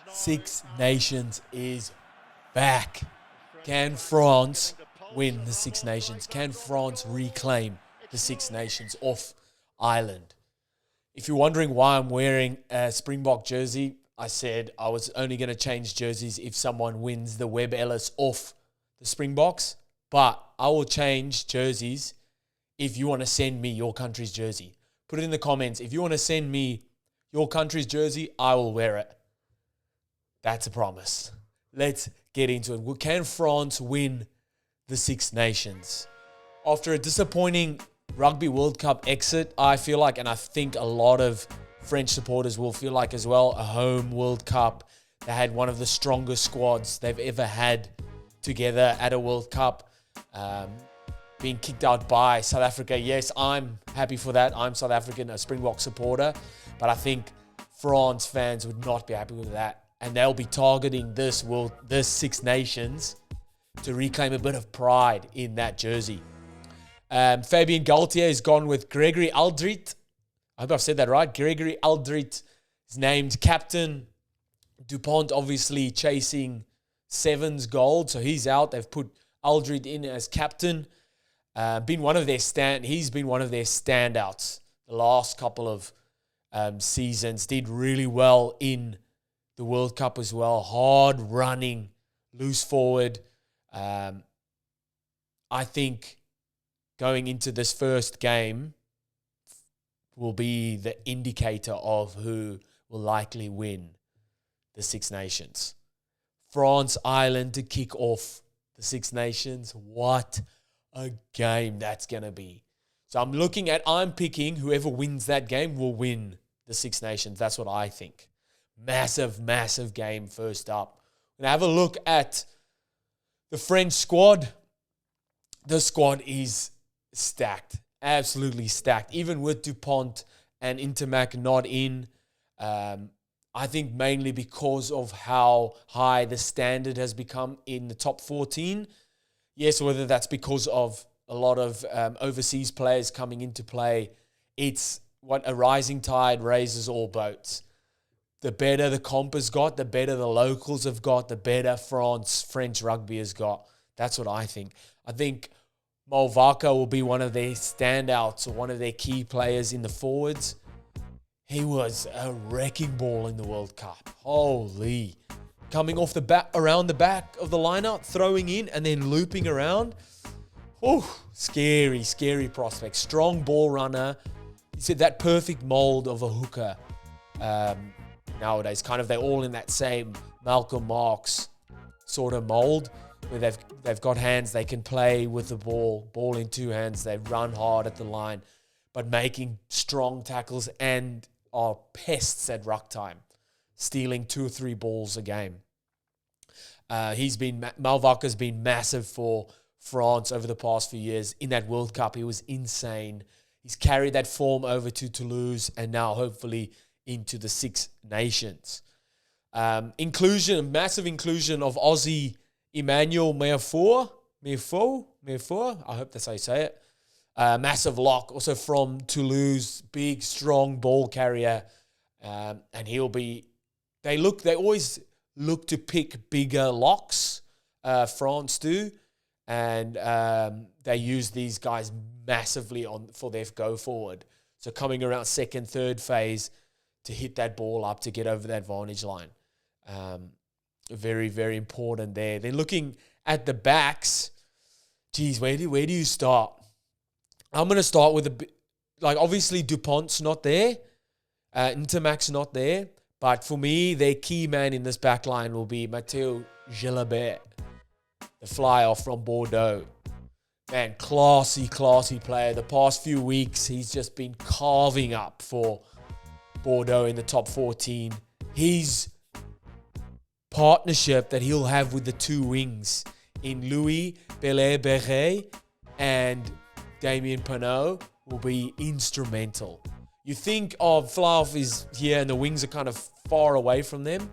Six Nations is back. Can France win the Six Nations? Can France reclaim the Six Nations off Ireland? If you're wondering why I'm wearing a Springbok jersey, I said I was only going to change jerseys if someone wins the Webb Ellis off the Springboks. But I will change jerseys if you want to send me your country's jersey. Put it in the comments. If you want to send me your country's jersey, I will wear it. That's a promise. Let's get into it. Can France win the Six Nations? After a disappointing Rugby World Cup exit, I feel like, and I think a lot of French supporters will feel like as well, a home World Cup. They had one of the strongest squads they've ever had together at a World Cup. Being kicked out by South Africa. Yes, I'm happy for that. I'm South African, a Springbok supporter. But I think France fans would not be happy with that. And they'll be targeting this Six Nations to reclaim a bit of pride in that jersey. Fabien Galtier has gone with Gregory Aldrit. I hope I've said that right. Gregory Aldrit is named captain. Dupont obviously chasing Sevens gold, so he's out. They've put Aldrit in as captain. He's been one of their standouts the last couple of seasons. Did really well in the World Cup as well. Hard running, loose forward. I think going into this first game will be the indicator of who will likely win the Six Nations. France, Ireland to kick off the Six Nations. What a game that's going to be. So I'm picking whoever wins that game will win the Six Nations. That's what I think. Massive, massive game first up. We're going to have a look at the French squad. The squad is stacked. Absolutely stacked. Even with Dupont and Intermac not in. I think mainly because of how high the standard has become in the top 14. Yes, whether that's because of a lot of overseas players coming into play, it's what a rising tide raises all boats. The better the comp has got, the better the locals have got, the better French rugby has got. That's what I think. I think Malvaka will be one of their standouts or one of their key players in the forwards. He was a wrecking ball in the World Cup. Holy. Coming off the back, around the back of the lineup, throwing in and then looping around. Oh, scary, scary prospect. Strong ball runner. He said that perfect mold of a hooker. Nowadays, they're all in that same Malcolm Marx sort of mold where they've got hands, they can play with the ball in two hands, they run hard at the line, but making strong tackles and are pests at ruck time, stealing 2 or 3 balls a game. Malvaka's been massive for France over the past few years. In that World Cup, he was insane. He's carried that form over to Toulouse and now hopefully into the Six Nations. Massive inclusion of Aussie Emmanuel Meafou. I hope that's how you say it. Massive lock, also from Toulouse, big, strong ball carrier. And they always look to pick bigger locks, France do. And they use these guys massively for their go forward. So coming around second, third phase to hit that ball up to get over that vantage line. Very, very important there. Then looking at the backs, geez, where do you start? I'm going to start with obviously Dupont's not there. Intermac's not there. But for me, their key man in this back line will be Matteo Gilabert, the fly-off from Bordeaux. Man, classy player. The past few weeks, he's just been carving up for Bordeaux in the top 14. His partnership that he'll have with the two wings in Louis Belair-Berret and Damien Penaud will be instrumental. You think of fly-off is here and the wings are kind of far away from them.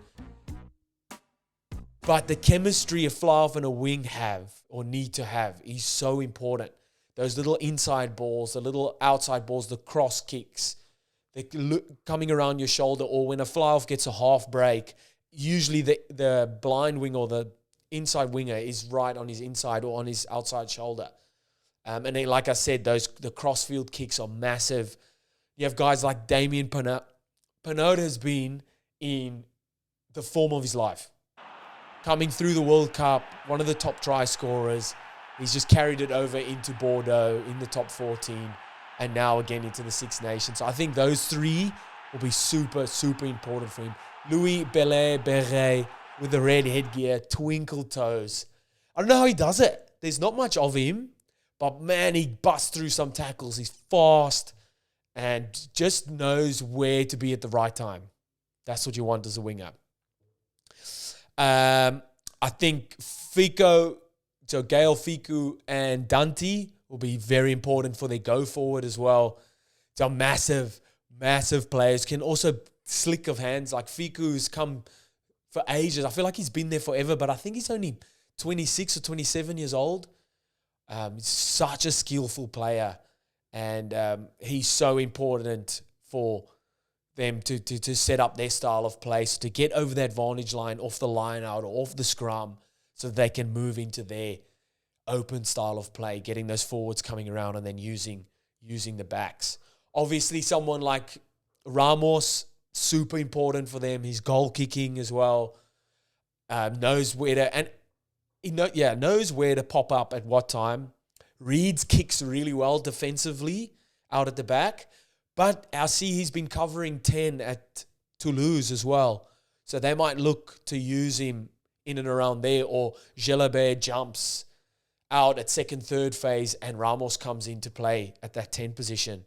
But the chemistry a fly-off and a wing have or need to have is so important. Those little inside balls, the little outside balls, the cross kicks, they're coming around your shoulder, or when a fly-off gets a half break, usually the blind wing or the inside winger is right on his inside or on his outside shoulder. And then, like I said, the crossfield kicks are massive. You have guys like Damien Penaud. Penaud has been in the form of his life. Coming through the World Cup, one of the top try scorers. He's just carried it over into Bordeaux in the top 14 and now again into the Six Nations. So I think those three will be super, super important for him. Louis Beret with the red headgear, twinkle toes. I don't know how he does it. There's not much of him, but man, he busts through some tackles. He's fast and just knows where to be at the right time. That's what you want as a winger. I think Fico, so Gael Fiku and Dante will be very important for their go forward as well. So massive, massive players. Can also slick of hands. Like Fiku's come for ages. I feel like he's been there forever, but I think he's only 26 or 27 years old. He's such a skillful player, and he's so important for them to set up their style of play, so to get over that advantage line off the line out or off the scrum so they can move into their open style of play, getting those forwards coming around and then using the backs. Obviously, someone like Ramos, super important for them. His goal kicking as well. Knows where to pop up at what time. Reeds kicks really well defensively out at the back. But I see he's been covering 10 at Toulouse as well. So they might look to use him in and around there, or Gelabert jumps out at second, third phase and Ramos comes into play at that 10 position.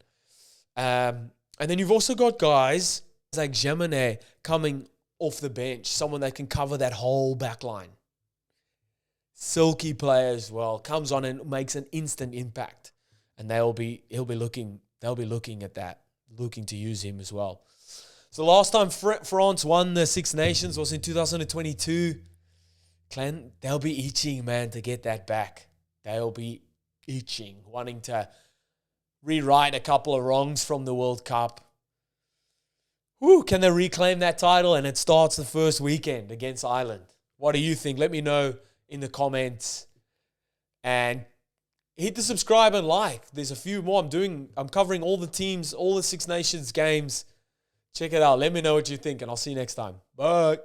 And then you've also got guys like Gemini coming off the bench, someone that can cover that whole back line. Silky player as well, comes on and makes an instant impact. And they'll be looking at that, looking to use him as well. So last time France won the Six Nations was in 2022. They'll be itching, man, to get that back. They'll be itching, wanting to rewrite a couple of wrongs from the World Cup. Can they reclaim that title? And it starts the first weekend against Ireland. What do you think? Let me know in the comments. And hit the subscribe and like. There's a few more I'm covering all the teams, all the Six Nations games. Check it out. Let me know what you think, and I'll see you next time. Bye.